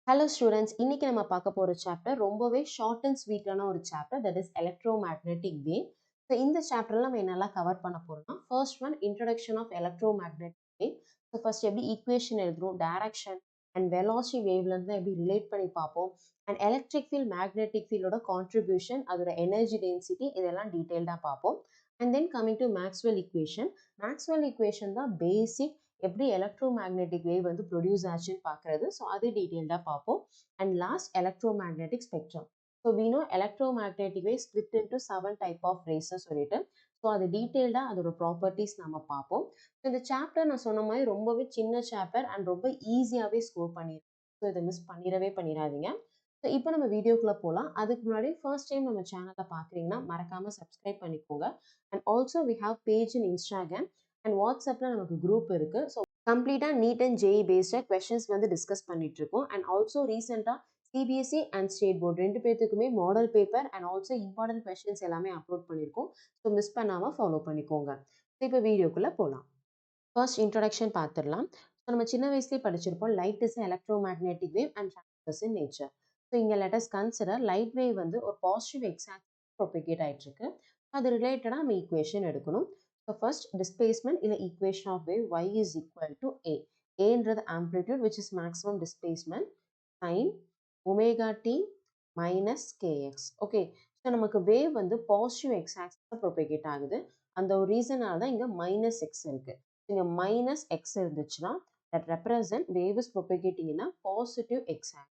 Hello students, இன்னைக்கு நம்ம பார்க்க போற சாப்டர் ரொம்பவே ஷார்ட் அண்ட் ஸ்வீட்டான ஒரு chapter, that is electromagnetic wave. So இந்த சாப்டர்ல நம்ம என்னெல்லாம் கவர் பண்ண போறோம்னா, first one introduction of electromagnetic wave. So first எப்படி ஈக்குவேஷன் எழுதுறோம், டைரக்ஷன் அண்ட் வெலாசிட்டி வேவ்ல இருந்து எப்படி ரிலேட் பண்ணி பார்ப்போம், அண்ட் எலக்ட்ரிக் ஃபீல்ட் மேக்னெட்டிக் ஃபீல்டோட கான்ட்ரிபியூஷன், அதோட எனர்ஜி டென்சிட்டி, இதெல்லாம் டீடைல்டாக பார்ப்போம். And then coming to Maxwell equation. Maxwell equation தான் பேசிக் எப்படி எலக்ட்ரோமேக்னெட்டிக் வேவ் வந்து ப்ரொடியூஸ் ஆச்சுன்னு பார்க்குறது. ஸோ அது டீட்டெயில்டாக பார்ப்போம். And last electromagnetic spectrum. So we know electromagnetic wave split into 7 type of rays சொல்லிட்டு. ஸோ அது டீட்டெயில்டாக அதோட ப்ராப்பர்ட்டிஸ் நம்ம பார்ப்போம். ஸோ இந்த சாப்டர் நான் சொன்ன மாதிரி ரொம்பவே சின்ன சாப்டர் அண்ட் ரொம்ப ஈஸியாகவே ஸ்கோர் பண்ணிடுறோம். ஸோ இதை மிஸ் பண்ணிடாதீங்க. ஸோ இப்போ நம்ம வீடியோக்குள்ளே போகலாம். அதுக்கு முன்னாடி ஃபர்ஸ்ட் டைம் நம்ம சேனலை பார்க்குறீங்கன்னா மறக்காமல் சப்ஸ்கிரைப் பண்ணிக்கோங்க. And also we have page in Instagram and வாட்ஸ்அப்பில் நமக்கு குரூப் இருக்குது. ஸோ கம்ப்ளீட்டாக நீட் அண்ட் ஜேஇ பேஸ்டாக கொஷின்ஸ் வந்து டிஸ்கஸ் பண்ணிட்டு இருக்கோம். அண்ட் ஆல்சோ ரீசெண்டாக சிபிஎஸ்சி அண்ட் ஸ்டேட் போர்டு ரெண்டு பேர்த்துக்குமே model paper and also important questions எல்லாமே அப்லோட் பண்ணியிருக்கோம். ஸோ மிஸ் பண்ணாமல் ஃபாலோ பண்ணிக்கோங்க. ஸோ இப்போ வீடியோக்குள்ளே போகலாம். ஃபர்ஸ்ட் இன்ட்ரடக்ஷன் பார்த்துடலாம். ஸோ நம்ம சின்ன வயசுலேயே படிச்சிருப்போம், light is electromagnetic wave and transverse in nature. So இங்கே லெட்டஸ் கன்சிடர் லைட் வேவ் வந்து ஒரு பாசிட்டிவ் எக்ஸாக்ட் ப்ரொபகேட் ஆகிட்டு இருக்கு. அது ரிலேட்டடாக நம்ம ஈக்குவேஷன் எடுக்கணும். ஸோ ஃபர்ஸ்ட் டிஸ்பிளேஸ்மெண்ட் இல்லை equation of wave y is equal to a. ஏன்றது amplitude which is maximum displacement sine omega t minus k x. Okay, so நமக்கு வேவ் வந்து பாசிட்டிவ் எக்ஸாக்ஸில் ப்ரொபகேட் ஆகுது. அந்த ஒரு ரீசனால தான் இங்கே மைனஸ் எக்ஸ் இருக்கு. இங்கே மைனஸ் எக்ஸ் இருந்துச்சுன்னா that represent wave is propagating in a positive x-axis.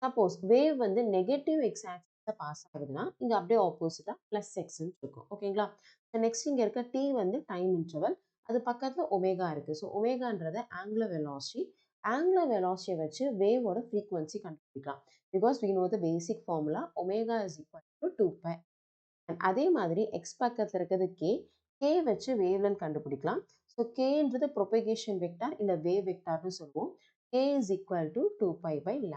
Suppose wave வந்து நெகட்டிவ் எக்ஸாக்சிஸை பாஸ் ஆகுதுன்னா இங்கே அப்படியே ஆப்போசிட்டாக ப்ளஸ் எக்ஸ்ன்னு இருக்கும். ஓகேங்களா? நெக்ஸ்ட் இங்கே இருக்க டி வந்து டைம் இன்டர்வல், அது பக்கத்தில் ஒமேகா இருக்குது. ஸோ ஒமேகான்றது ஆங்குலர் வெலாசிட்டி. ஆங்குலர் வெலாசிட்டியை வச்சு வேவோட ஃப்ரீக்வன்சி கண்டுபிடிக்கலாம். Because we know the basic formula omega is equal to 2π. அதே மாதிரி எக்ஸ் பக்கத்தில் இருக்கிறது கே வச்சு வேவ்லென்த் கண்டுபிடிக்கலாம். ஸோ கேன்றது ப்ரொபகேஷன் வெக்டார் இல்லை வேவ் வெக்டார்னு சொல்லுவோம். K is equal to 2π/λ.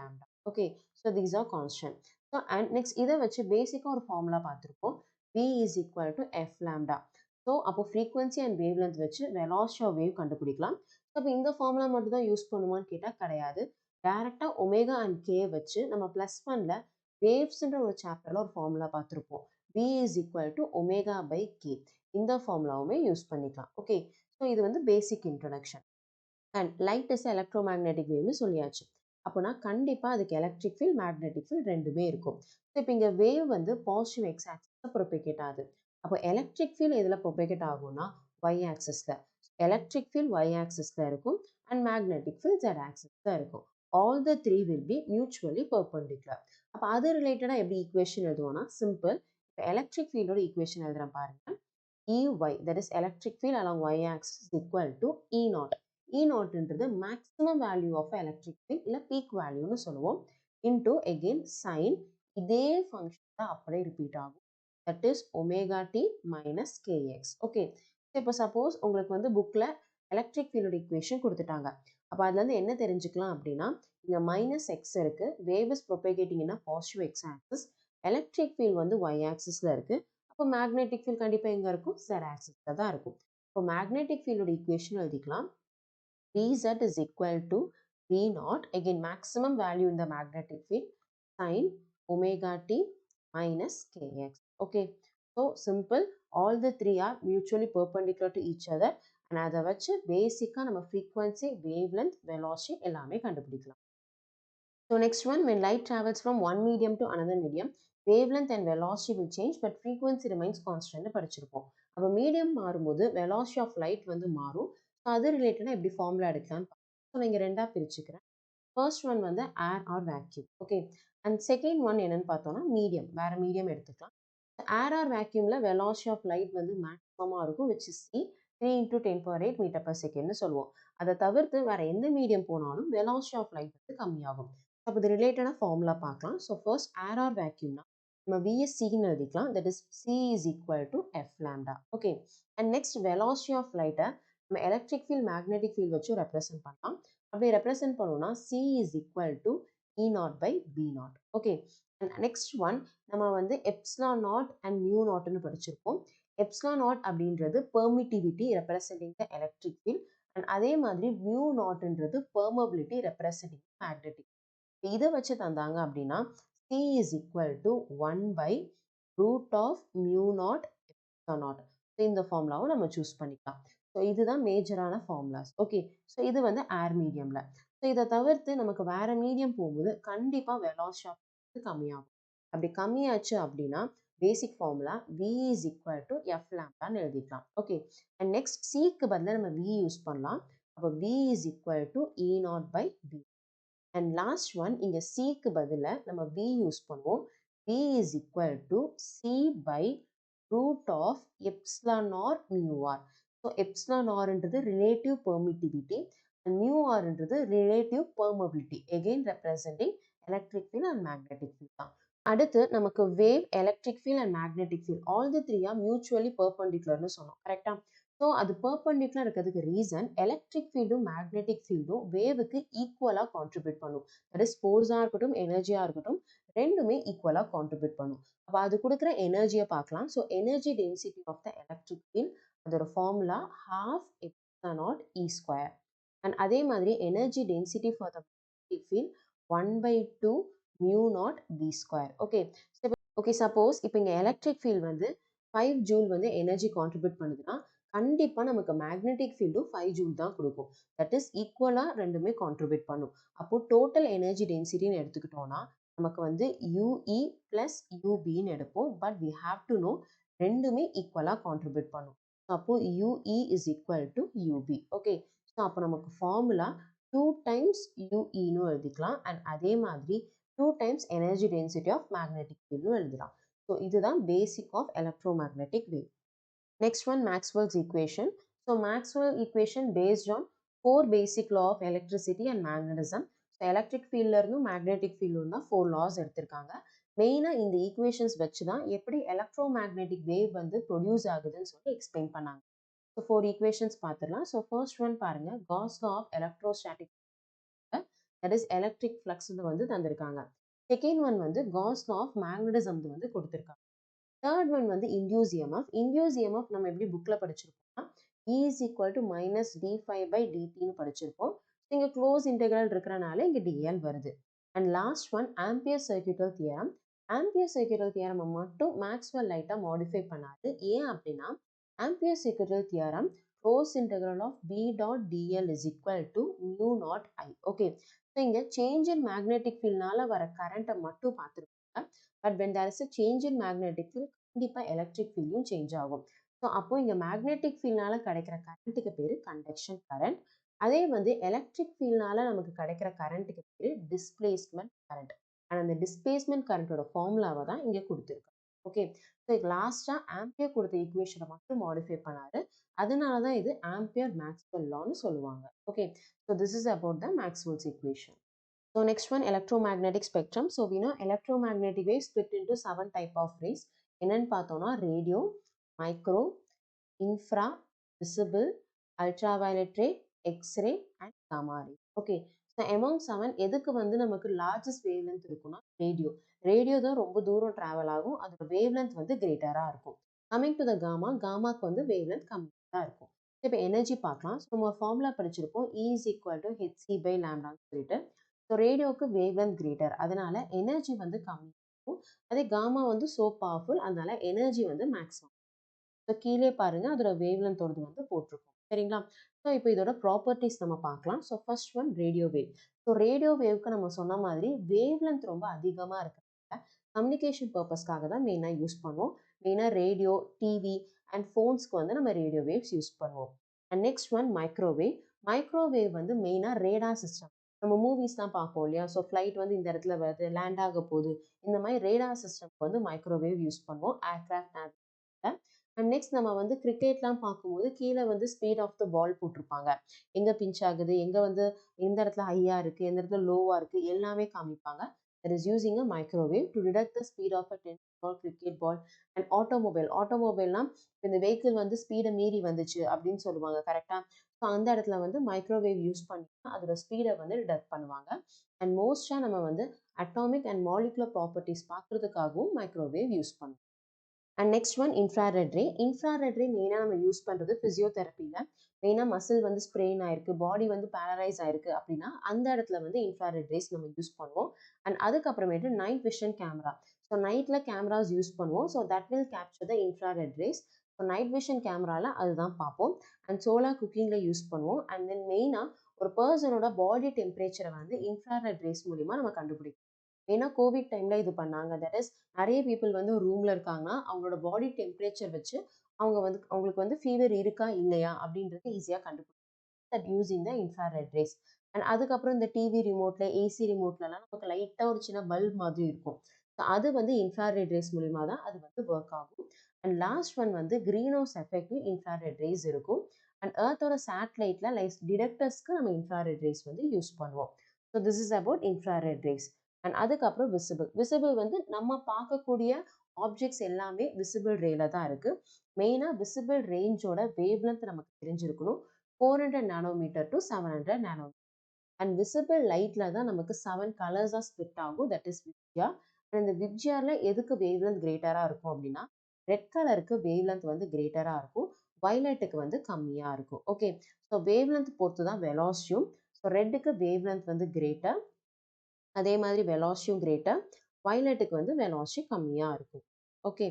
Okay, so these are constant. So and next இதை வச்சு பேசிக்காக ஒரு ஃபார்முலா பார்த்துருப்போம், v is equal to f λ. So அப்போ ஃப்ரீக்வன்சி அண்ட் வேவ் லென்த் வச்சு வெலாசிட்டி ஆஃப் வேவ் கண்டுபிடிக்கலாம். ஸோ அப்போ இந்த ஃபார்முலா மட்டும் தான் யூஸ் பண்ணுமான்னு கேட்டால் கிடையாது. டேரெக்டாக ஒமேகா அண்ட் கே வச்சு நம்ம +1ல வேவ்ஸ்ன்ற ஒரு சாப்டரில் ஒரு ஃபார்முலா பார்த்துருப்போம், v இஸ் ஈக்குவல் டு ஒமேகா/k. இந்த ஃபார்முலாவுமே யூஸ் பண்ணிக்கலாம். ஓகே, ஸோ இது வந்து basic introduction. And light is electromagnetic வேவ்னு சொல்லியாச்சு. அப்போனா கண்டிப்பாக அதுக்கு எலக்ட்ரிக் ஃபீல்ட் மேக்னெட்டிக் ஃபீல்ட் ரெண்டுமே இருக்கும். ஸோ இப்போ இங்கே வேவ் வந்து பாசிட்டிவ் எக்ஸ் ஆக்சிஸில் ப்ரொபகேட் ஆகுது. அப்போ எலக்ட்ரிக் ஃபீல்ட் எதில் ப்ரொபகேட் ஆகும்னா ஒய் ஆக்சிஸில். எலக்ட்ரிக் ஃபீல்ட் ஒய் ஆக்சிஸில் இருக்கும் அண்ட் மேக்னெட்டிக் ஃபீல்ட் ஜெட் ஆக்சிஸில் இருக்கும். All the three will be mutually perpendicular. அப்போ அது ரிலேட்டடாக எப்படி ஈக்குவேஷன் எழுதுவோம்னா சிம்பிள். இப்போ எலக்ட்ரிக் ஃபீல்டோட ஈக்குவேஷன் எழுதுகிறேன் பாருங்க. EY, that is electric field along y-axis is equal to E naught. E naught என்றது maximum value of electric field இல்லை peak valueன்னு சொல்லுவோம். into again sin இதே function தான் அப்படியே repeat ஆகும். that is omega t minus kx. Okay, இப்போ suppose உங்களுக்கு வந்து புக்கில் எலக்ட்ரிக் ஃபீல்டோட ஈக்குவேஷன் கொடுத்துட்டாங்க. அப்போ அதுலேருந்து என்ன தெரிஞ்சுக்கலாம் அப்படின்னா, இங்கே மைனஸ் எக்ஸ் இருக்குது, வேவ் இஸ் ப்ரொபகேட்டிங்னா positive x axis, electric field வந்து ஒய் ஆக்சிஸில் இருக்குது. அப்போ மேக்னெட்டிக் ஃபீல்ட் கண்டிப்பாக எங்கே இருக்கும், ஜெட் ஆக்சிஸில் தான் இருக்கும். இப்போ மேக்னெட்டிக் ஃபீல்டோட ஈக்குவேஷன் எழுதிக்கலாம், Vz is equal to V naught, again maximum value in the magnetic field, sin omega t minus kx. Okay, so simple, all the three are mutually perpendicular to each other and அதை வச்சு பேசிக்காக நம்ம frequency, wavelength, velocity எல்லாமே கண்டுபிடிக்கலாம். So next one, when light travels from one medium to another medium, wavelength and velocity will change but frequency remains constant படிச்சிருப்போம். அப்போ medium மாறும்போது velocity of light வந்து மாறும். ஸோ அது ரிலேட்டடாக எப்படி ஃபார்முலா எடுக்கலாம்னு ஸோ நான் இங்கே ரெண்டாக பிரிச்சுக்கிறேன். ஃபர்ஸ்ட் ஒன் வந்து air or vacuum. Okay, and second one என்னன்னு பார்த்தோம்னா மீடியம், வேறு மீடியம் எடுத்துக்கலாம். ஏர் ஆர் வேக்யூமில் velocity of light வந்து மேக்ஸிமமாக இருக்கும், which is c 3 × 10⁸ மீட்டர்/செகண்ட்னு சொல்லுவோம். அதை தவிர்த்து வேறு எந்த மீடியம் போனாலும் velocity of light வந்து கம்மியாகும். அப்போ இது ரிலேட்டடாக ஃபார்முலா பார்க்கலாம். ஸோ ஃபர்ஸ்ட் ஏர் ஆர் வேக்யூம்னா நம்ம விஎஸ்சின்னு எழுதிக்கலாம், that is c is equal to f λ. Okay, and next velocity of லைட்டை நம்ம எலக்ட்ரிக் ஃபீல்ட் மேக்னெட்டிக் ஃபீல்ட் வச்சு ரெப்ரசென்ட் பண்ணலாம். அப்படி ரெப்ரசென்ட் பண்ணோம்னா c is equal to E naught/B naught. Okay, and next one நம்ம வந்து எப்சிலான் நாட் அண்ட் மியூ நாட்னு படிச்சிருப்போம். எப்சிலான் நாட் அப்படின்றது permittivity representing the electric field and அதே மாதிரி மியூ நாட்ன்றது பெர்மபிலிட்டி ரெப்ரசென்டிங் மேக்னெட்டிக். இதை வச்சு தந்தாங்க அப்படின்னா C is equal to 1 by root of mu naught epsilon naught. So இந்த ஃபார்முலாவும் நம்ம சூஸ் பண்ணிக்கலாம். ஸோ இதுதான் மேஜரான ஃபார்முலாஸ். ஓகே, ஸோ இது வந்து ஏர் மீடியமில். ஸோ இதை தவிர்த்து நமக்கு வேற மீடியம் போகும்போது கண்டிப்பாக வெலாசிட்டி ஆஃப் கம்மியாகும். அப்படி கம்மியாச்சு அப்படின்னா பேசிக் formula V is equal to F lambdaன்னு எழுதிக்கலாம். ஓகே, அண்ட் நெக்ஸ்ட் Cக்கு பதிலாக நம்ம V யூஸ் பண்ணலாம். அப்போ V is equal to E naught by B. And last one இங்கே Cக்கு பதிலாக நம்ம V யூஸ் பண்ணுவோம். V is equal to C by root of epsilon or mu r. So epsilon r என்றது relative permittivity and mu r என்றது relative permeability, again representing electric field and magnetic field தான். அடுத்து நமக்கு wave, electric field and magnetic field all the three are mutually perpendicularன்னு சொன்னோம், கரெக்டா? So அது perpendicular இருக்கிறதுக்கு reason electric ஃபீல்டும் magnetic ஃபீல்டும் வேவுக்கு ஈக்குவலாக கான்ட்ரிபியூட் பண்ணும். தட் இஸ் ஃபோர்ஸாக இருக்கட்டும் எனர்ஜியாக இருக்கட்டும் ரெண்டுமே ஈக்குவலாக கான்ட்ரிபியூட் பண்ணும். அப்போ அது கொடுக்குற எனர்ஜியை பார்க்கலாம். So energy density of the electric field அதோட formula half epsilon naught E square. And அதே மாதிரி energy density for the magnetic field 1/2 mu naught B square. Okay, okay, suppose இப்போ இங்கே எலக்ட்ரிக் ஃபீல்ட் வந்து 5 ஜூல் வந்து எனர்ஜி கான்ட்ரிபியூட் பண்ணுதுன்னா கண்டிப்பாக நமக்கு மேக்னெட்டிக் ஃபீல்டும் 5 ஜூல் தான் கொடுக்கும். தட் இஸ் ஈக்குவலாக ரெண்டுமே கான்ட்ரிபியூட் பண்ணும். அப்போ டோட்டல் எனர்ஜி டென்சிட்டின்னு எடுத்துக்கிட்டோம்னா நமக்கு வந்து UE ப்ளஸ் UBன்னு எடுப்போம். But we have to know ரெண்டுமே ஈக்குவலாக கான்ட்ரிபியூட் பண்ணும். அப்போ UE is equal to UB. Okay, so அப்போ நமக்கு ஃபார்முலா 2 times UEன்னு எழுதிக்கலாம். அண்ட் அதே மாதிரி 2 times energy density of magnetic ஃபீல்டும் எழுதலாம். ஸோ இதுதான் basic of electromagnetic wave. Next one, Maxwell's equation. So Maxwell equation based on 4 basic law of electricity and magnetism. So electric field இருந்தும் magnetic field இருந்தா 4 laws எடுத்திருக்காங்க. மெயினா இந்த equations வச்சு தான் எப்படி எலக்ட்ரோமேக்னெட்டிக் வேவ் வந்து ப்ரொடியூஸ் ஆகுதுன்னு சொல்லி எக்ஸ்பிளைன் பண்ணாங்க. ஸோ 4 ஈக்குவேஷன்ஸ் பார்த்துடலாம். ஸோ ஃபர்ஸ்ட் ஒன் பாருங்க, Gauss law of electrostatic, that is electric flux வந்து தந்திருக்காங்க. செகண்ட் ஒன் வந்து காஸ் லா ஆஃப் மேக்னடிசம் வந்து கொடுத்துருக்காங்க. தேர்ட் ஒன் வந்து இன்டியூஸ் EMF. இன்டியூஸ் EMF நம்ம எப்படி புக்கில் படிச்சிருப்போம்னா E is equal to minus d∅/dtன்னு படிச்சிருப்போம். இங்கே க்ளோஸ் இன்டெக்ரல் இருக்கிறனால இங்கே dl வருது. And last one Ampere circuital theorem. Ampere circuital theorem மட்டும் மேக்ஸ்வெல் லைட்டாக மாடிஃபை பண்ணாது. ஏன் அப்படின்னா Ampere circuital theorem close integral of B dot dl is equal to mu naught I. Okay, so இங்கே change in magnetic ஃபீல்ட்னால வர கரண்ட்டை மட்டும் பார்த்துருப்பாங்க. But when there is a change in magnetic field கண்டிப்பாக எலக்ட்ரிக் ஃபீல்டும் சேஞ்ச் ஆகும். So அப்போ இங்கே மேக்னெட்டிக் ஃபீல்ட்னால கிடைக்கிற கரண்ட்டுக்கு பேர் கண்டக்ஷன் கரண்ட். அதே வந்து எலக்ட்ரிக் ஃபீல்ட்னால நமக்கு கிடைக்கிற கரண்ட்டுக்கு பேர் டிஸ்பிளேஸ்மெண்ட் கரண்ட். அண்ட் அந்த டிஸ்பிளேஸ்மெண்ட் கரண்ட்டோட ஃபார்முலாவை தான் இங்கே கொடுத்துருக்கோம். ஓகே, ஸோ லாஸ்ட்டாக ஆம்பியர் கொடுத்த ஈக்குவேஷனை மட்டும் மாடிஃபை பண்ணாரு. அதனால தான் இது ஆம்பியர் மேக்ஸ்வெல் லான்னு சொல்லுவாங்க. Okay, so this is about the Maxwell's equation. So next one, electromagnetic spectrum. So we know electromagnetic waves split into 7 type of rays. என்னன்னு பார்த்தோம்னா radio, micro, infra, visible, ultraviolet ray, x-ray and gamma ray. Okay, so among 7 எதுக்கு வந்து நமக்கு largest wave length இருக்குன்னா radio. Radio தான் ரொம்ப தூரம் travel ஆகும், அதோட வேவ் லென்த் வந்து கிரேட்டராக இருக்கும். கமிங் டு த காமா, காமாக்கு வந்து வேவ் லென்த் கம்மியாக தான் இருக்கும். இப்போ எனர்ஜி பார்க்கலாம். ஸோ நம்ம ஃபார்முலா படிச்சிருப்போம், E is equal to hc/λன்னு சொல்லிட்டு. ஸோ ரேடியோவுக்கு வேவ் லென்த் கிரேட்டர், அதனால எனர்ஜி வந்து கம்மி இருக்கும். அதே காமா வந்து சோ பவர்ஃபுல், அதனால எனர்ஜி வந்து மேக்ஸிமம். ஸோ கீழே பாருங்க அதோட வேவ் லென்த்தோடது வந்து போட்டிருக்கோம், சரிங்களா? ஸோ இப்போ இதோட ப்ராப்பர்ட்டிஸ் நம்ம பார்க்கலாம். So first one radio wave. So radio வேவ்க்கு நம்ம சொன்ன மாதிரி வேவ் லென்த் ரொம்ப அதிகமாக இருக்கிறதுனால கம்யூனிகேஷன் பர்பஸ்க்காக தான் மெயினாக யூஸ் பண்ணுவோம். மெயினாக ரேடியோ, டிவி அண்ட் ஃபோன்ஸ்க்கு வந்து நம்ம ரேடியோ வேவ்ஸ் யூஸ் பண்ணுவோம். And next one microwave. Microwave வந்து மெயினாக ரேடார் சிஸ்டம், நம்ம மூவிஸ் தான் பார்ப்போம் இல்லையா? ஸோ ஃப்ளைட் வந்து இந்த இடத்துல வருது, லேண்ட் ஆக போகுது, இந்த மாதிரி ரேடார் சிஸ்டம்க்கு வந்து மைக்ரோவேவ் யூஸ் பண்ணுவோம் ஏர்க்ராஃப்ட் நேவிகேஷன்ல. அண்ட் நெக்ஸ்ட் நம்ம வந்து கிரிக்கெட்லாம் பார்க்கும்போது கீழே வந்து ஸ்பீட் ஆஃப் த பால் போட்டிருப்பாங்க, எங்கே பிஞ்ச் ஆகுது, எங்கே வந்து எந்த இடத்துல ஹையாக இருக்குது, எந்த இடத்துல லோவாக இருக்குது, எல்லாமே காமிப்பாங்க. That is using a microwave to detect the speed of a tennis ball, cricket ball. And automobile, ஆட்டோமொபைல்னால் இந்த வெஹிக்கிள் வந்து ஸ்பீடை மீறி வந்துச்சு அப்படின்னு சொல்லுவாங்க, கரெக்டாக? ஸோ அந்த இடத்துல வந்து மைக்ரோவேவ் யூஸ் பண்ணி அதோட ஸ்பீடை வந்து டிடெக்ட் பண்ணுவாங்க. அண்ட் மோஸ்ட்டாக நம்ம வந்து அட்டாமிக் அண்ட் மாலிகுலர் ப்ராப்பர்ட்டிஸ் பார்க்குறதுக்காகவும் மைக்ரோவேவ் யூஸ் பண்ணுவோம். And next one infrared ray. Infrared ray மெயினாக நம்ம யூஸ் பண்ணுறது ஃபிசியோதெரப்பியில். மெயினாக மசில் வந்து ஸ்ப்ரெயின் ஆயிருக்கு, பாடி வந்து பேரலைஸ் ஆயிருக்கு அப்படின்னா அந்த இடத்துல வந்து இன்ஃப்ராரெட் ரேஸ் நம்ம யூஸ் பண்ணுவோம். அண்ட் அதுக்கப்புறமேட்டு நைட் விஷன் கேமரா. ஸோ நைட்டில் கேமராஸ் யூஸ் பண்ணுவோம். So that will capture the infrared race. So night vision கேமராவில் அதுதான் பார்ப்போம். அண்ட் சோலார் குக்கிங்கில் யூஸ் பண்ணுவோம். அண்ட் தென் மெயினாக ஒரு பர்சனோட பாடி டெம்பரேச்சரை வந்து இன்ஃப்ராரெட் ரேஸ் மூலிமா நம்ம கண்டுபிடிக்கும். ஏன்னா கோவிட் டைமில் இது பண்ணாங்க. தட் இஸ் நிறைய பீப்புள் வந்து ரூமில் இருக்காங்கன்னா அவங்களோட பாடி டெம்பரேச்சர் வச்சு அவங்களுக்கு வந்து ஃபீவர் இருக்கா இல்லையா அப்படின்றது ஈஸியாக கண்டுபிடிக்கும். That using the infrared race. And அதுக்கப்புறம் இந்த டிவி ரிமோட்ல, ஏசி ரிமோட்லலாம் நமக்கு லைட்டாக ஒரு சின்ன பல்ப் மாதிரி இருக்கும். ஸோ அது வந்து இன்ஃப்ராரெட் ரேஸ் மூலிமா தான் அது வந்து ஒர்க் ஆகும். அண்ட் லாஸ்ட் ஒன் வந்து green house effective infrared race இருக்கும். அண்ட் எர்த்தோட சேட்டலைட்ல லைக் டிடெக்டர்ஸ்க்கு நம்ம இன்ஃப்ராரெட் ரேஸ் வந்து யூஸ் பண்ணுவோம். So this is about infrared race. And அதுக்கப்புறம் விசிபிள். விசிபிள் வந்து நம்ம பார்க்கக்கூடிய ஆப்ஜெக்ட்ஸ் எல்லாமே விசிபிள் ரேல தான் இருக்கு. மெயினாக விசிபிள் ரேஞ்சோட வேவ்லென்த் நமக்கு தெரிஞ்சிருக்கணும். 400 nanometer to 700 nanometer. And visible லைட்ல தான் நமக்கு 7 கலர்ஸாக ஸ்பிட் ஆகும். That is VIBGYOR. அண்ட் இந்த விப்ஜியார்ல எதுக்கு வேவ்லென்த் கிரேட்டராக இருக்கும் அப்படின்னா ரெட் கலருக்கு வேவ்லென்த் வந்து கிரேட்டராக இருக்கும், வயலட்டுக்கு வந்து கம்மியாக இருக்கும். ஓகே, ஸோ வேவ்லென்த் பொறுத்து தான் வெலாசிட்டியும். ஸோ ரெட்டுக்கு வேவ்லென்த் வந்து கிரேட்டர், அதே மாதிரி வெலாசிட்டியும் கிரேட்டர், வயலட்டுக்கு வந்து வெலாசிட்டி கம்மியாக இருக்கும். Okay,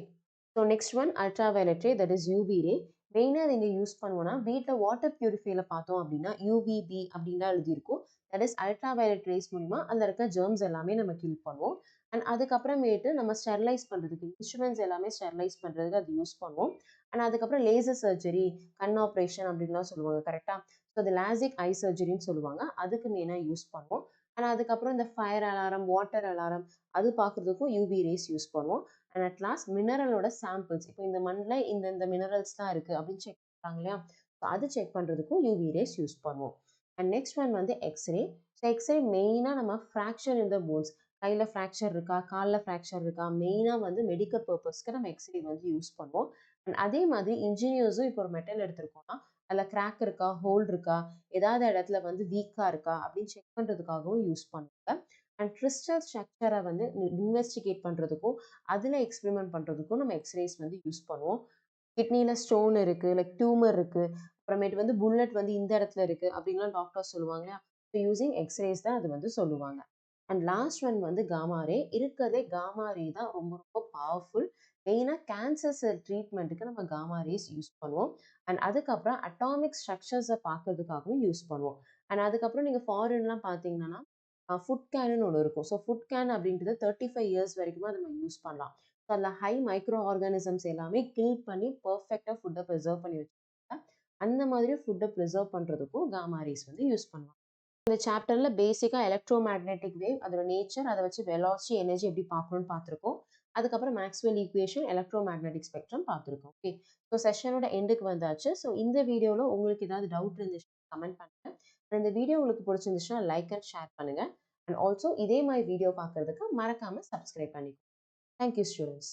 so next one ultra violet ray, that is UV ray. மெயினாக அதை இங்கே யூஸ் பண்ணுவோம்னா வீட்டில் வாட்டர் பியூரிஃபைல பார்த்தோம் அப்படின்னா யூவிபி அப்படின்லாம் எழுதியிருக்கும். That is ultra violet rays மூலிமா அதில் இருக்க ஜெர்ம்ஸ் எல்லாமே நம்ம கில் பண்ணுவோம். அண்ட் அதுக்கப்புறமேட்டு நம்ம ஸ்டெர்லைஸ் பண்ணுறதுக்கு இன்ஸ்ட்ருமெண்ட்ஸ் எல்லாமே ஸ்டெர்லைஸ் பண்ணுறதுக்கு அது யூஸ் பண்ணுவோம். அண்ட் அதுக்கப்புறம் லேசர் சர்ஜரி, கண் ஆப்ரேஷன் அப்படின்லாம் சொல்லுவாங்க கரெக்டாக. ஸோ அது லாசிக் ஐ சர்ஜரின்னு சொல்லுவாங்க, அதுக்கு மெயினாக யூஸ் பண்ணுவோம். அண்ட் அதுக்கப்புறம் இந்த ஃபயர் அலாரம், வாட்டர் அலாரம் அது பார்க்குறதுக்கும் யூவி ரேஸ் யூஸ் பண்ணுவோம். அண்ட் அட் லாஸ்ட் மினரலோட சாம்பிள்ஸ், இப்போ இந்த மண்ணில் இந்த மினரல்ஸ் தான் இருக்குது அப்படின்னு செக் பண்ணுறாங்க இல்லையா, ஸோ அது செக் பண்ணுறதுக்கும் யூவி ரேஸ் யூஸ் பண்ணுவோம். அண்ட் நெக்ஸ்ட் ஒன் வந்து எக்ஸ்ரே. ஸோ எக்ஸ்ரே மெயினாக நம்ம ஃப்ராக்சர் இந்த போன்ஸ், கையில் ஃப்ராக்சர் இருக்கா, காலில் ஃப்ராக்சர் இருக்கா, மெயினாக வந்து மெடிக்கல் பர்பஸ்க்கு நம்ம எக்ஸ்ரே வந்து யூஸ் பண்ணுவோம். அண்ட் அதே மாதிரி இன்ஜினியர்ஸும் இப்போ ஒரு மெட்டல் எடுத்திருக்கோம்னா அதில் கிராக் இருக்கா, ஹோல் இருக்கா, ஏதாவது இடத்துல வந்து வீக்காக இருக்கா அப்படின்னு செக் பண்ணுறதுக்காகவும் யூஸ் பண்ணுவாங்க. அண்ட் கிறிஸ்டல் ஸ்ட்ரக்சரை வந்து இன்வெஸ்டிகேட் பண்ணுறதுக்கும் அதில் எக்ஸ்பெரிமெண்ட் பண்ணுறதுக்கும் நம்ம எக்ஸ்ரேஸ் வந்து யூஸ் பண்ணுவோம். கிட்னியில் ஸ்டோன் இருக்குது, லைக் டியூமர் இருக்குது, அப்புறமேட்டு வந்து புல்லட் வந்து இந்த இடத்துல இருக்குது அப்படின்லாம் டாக்டர்ஸ் சொல்லுவாங்க இல்லையா. ஸோ யூஸிங் எக்ஸ்ரேஸ் தான் அது வந்து சொல்லுவாங்க. அண்ட் லாஸ்ட் ஒன் வந்து காமா ரே. இருக்கிறதே காமா ரே தான் ரொம்ப ரொம்ப பவர்ஃபுல். மெயினாக கேன்சர் செல் ட்ரீட்மெண்ட்டுக்கு நம்ம காமா ரேஸ் யூஸ் பண்ணுவோம். அண்ட் அதுக்கப்புறம் அட்டாமிக் ஸ்ட்ரக்சர்ஸை பார்க்கறதுக்காகவும் யூஸ் பண்ணுவோம். அண்ட் அதுக்கப்புறம் நீங்கள் ஃபாரின்லாம் பார்த்தீங்கன்னா ஃபுட் கேனுன்னு ஒன்று இருக்கும். ஸோ ஃபுட் கேன் அப்படின்றது 35 இயர்ஸ் வரைக்கும் அதை நம்ம யூஸ் பண்ணலாம். ஸோ அதில் ஹை மைக்ரோ ஆர்கானிசம்ஸ் எல்லாமே கில் பண்ணி பர்ஃபெக்டாக ஃபுட்டை ப்ரிசர்வ் பண்ணி வச்சுருக்காங்க. அந்த மாதிரி ஃபுட்டை ப்ரிசர்வ் பண்ணுறதுக்கும் காமா ரேஸ் வந்து யூஸ் பண்ணுவாங்க. இந்த சாப்டரில் பேசிக்காக எலக்ட்ரோ மேக்னெட்டிக் வேவ், அதோட நேச்சர், அதை வச்சு வெலாசிட்டி, எனர்ஜி எப்படி பார்க்கணும்னு பார்த்துருக்கோம். அதுக்கப்புறம் Maxwell equation, electro magnetic spectrum பார்த்துருக்கோம். ஓகே, ஸோ செஷனோட எண்டுக்கு வந்தாச்சு. ஸோ இந்த வீடியோவில் உங்களுக்கு ஏதாவது டவுட் இருந்துச்சுன்னா கமெண்ட் பண்ணுங்கள். இந்த வீடியோ உங்களுக்கு பிடிச்சிருந்துச்சுன்னா லைக் அண்ட் ஷேர் பண்ணுங்கள். அண்ட் ஆல்சோ இதே மாதிரி வீடியோ பார்க்குறதுக்கு மறக்காமல் சப்ஸ்கிரைப் பண்ணிக்கோங்க. Thank you students.